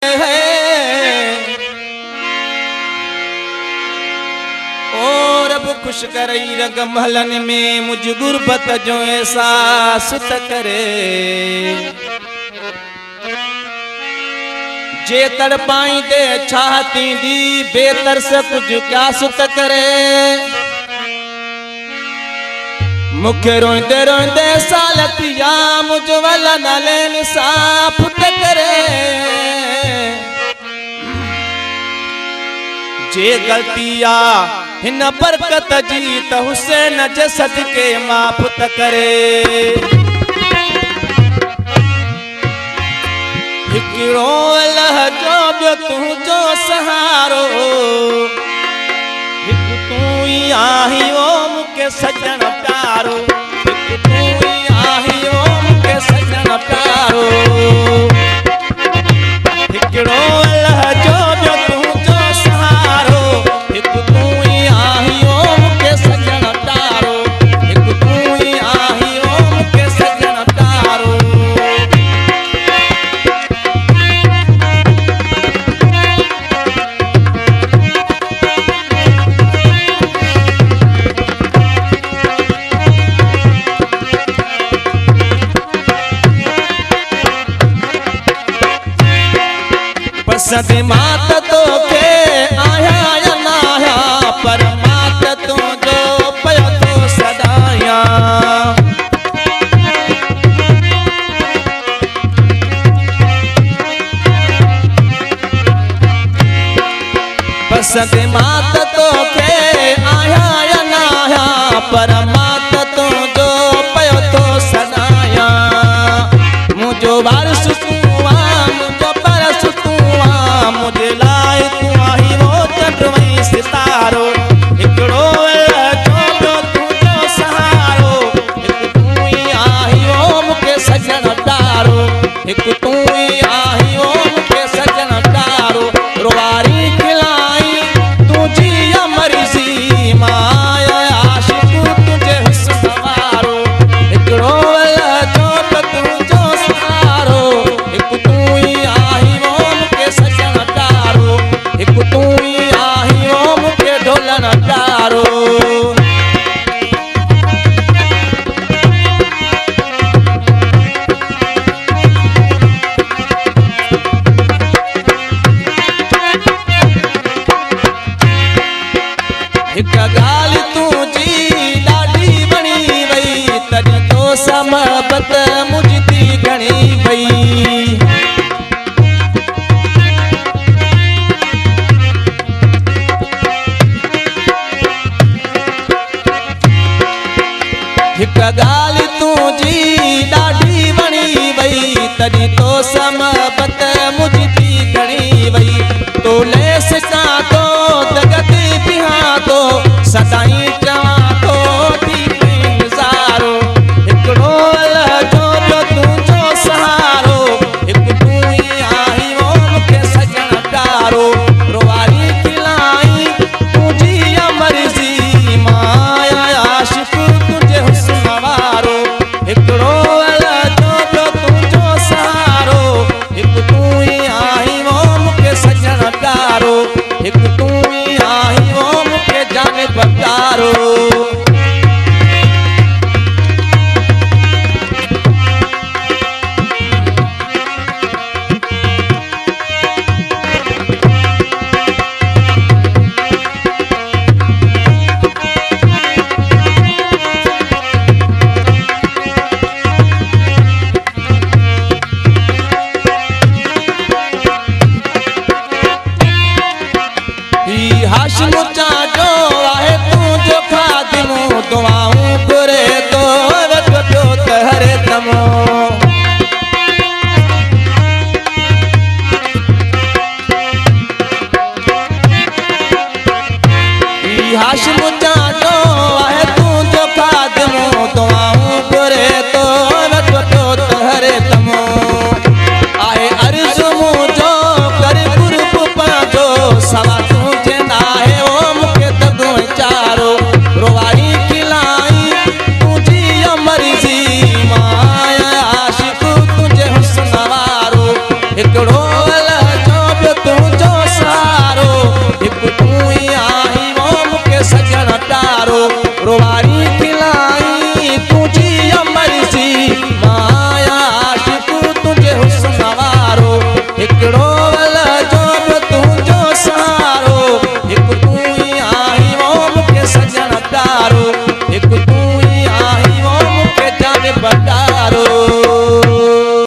और अब खुश करई रग महलन में मुझ गुरबत जो एहसास त करे जे तड़पाई दे छाती दी बेतर से कुछ क्या सुत करे मुखे रोंदे रोंदे सालतिया मुझ वाला नाले साफ त करे जे गलतिया हिन बरकत जी त हुसैन जे सदके माफ त करे हिकिड़ो अल्लाह जो ॿियो तुंहिंजो सहारो हिकु तूं ई आहीं ओ मूंखे सजण प्यारो हिकु तूं ई आहीं ओ मूंखे सजण प्यारो हिकिड़ो अल्लाह जो ॿियो तुंहिंजो सहारो हिकु तूं ई आहीं ओ मूंखे सजण प्यारो हिकु तूं ई आहीं ओ मूंखे सजण प्यारो पसंद मात तो के आया या ना आया पर मात तो जो पयो तो सदाया पसंद मात तो के आया या ना आया पर मात तो जो पयो तो सदाया मुझो वारस तुआ मुझो परस तुआ मुझे लाए तू आई वो चंद्रमई सितारो हिकिड़ो जो ॿियो तुंहिंजो सहारो हिकु तूं ई आहीं ओ मूंखे सजण प्यारो हिकु तूं ई आहीं ओ मूंखे सजण प्यारो रुवारी खिलाई तुंहिंजी मर्ज़ी माया आशिक़ तुंहिंजे हुस्न वारो हिकिड़ो जो ॿियो तुंहिंजो सहारो हिकु तूं ई आहीं ओ मूंखे सजण प्यारो हिकु तूं ई आहीं ओ मूंखे ढोलण प्यारो हिक ॻाल्हि तुंहिंजी ॾाढी वणी वई तॾहिं तो समबत मुंहिंजी घणी वई हिक ॻाल्हि तुंहिंजी ॾाढी वणी वई तॾहिं तो समबत मुंहिंजी घणी वई तो लेस सां तो दगती बिहां तो सदाई चवां तो थी इंतज़ारो हिकिड़ो जो ॿियो तुंहिंजो सहारो हिकु तूं ई आहीं ओ मूंखे सजण प्यारो रुवारी खिलाई तुंहिंजी मर्ज़ी माया आशिक़ तुंहिंजे हुस्न वारो हिकिड़ो जो ॿियो तुंहिंजो सहारो हिकु तूं ई आहीं ओ मूंखे सजण प्यारो हिकु तूं ई आहीं ओ मूंखे जानिब प्यारो हाशिम जो आहे तुंहिंजो खादिमो दुआऊं घुरे तो रखो त हरे दमो हाशिम जो आहे तुंहिंजो खादिमो दुआऊं घुरे तो रखो त हरे दमो आहे अर्ज़ मुंहिंजो कर गुरब पंहिंजो सवा तुंहिंजे नाहे ओ मूंखे दगो चारो रुवारी खिलाई तुंहिंजी मर्ज़ी माया आशिक़ तुंहिंजे हुस्न वारो हिकिड़ो जो हिकड़ो वल जो बि तुंहिंजो सहारो, हिकु तूं ई आहीं ओ मूंखे सजण प्यारो।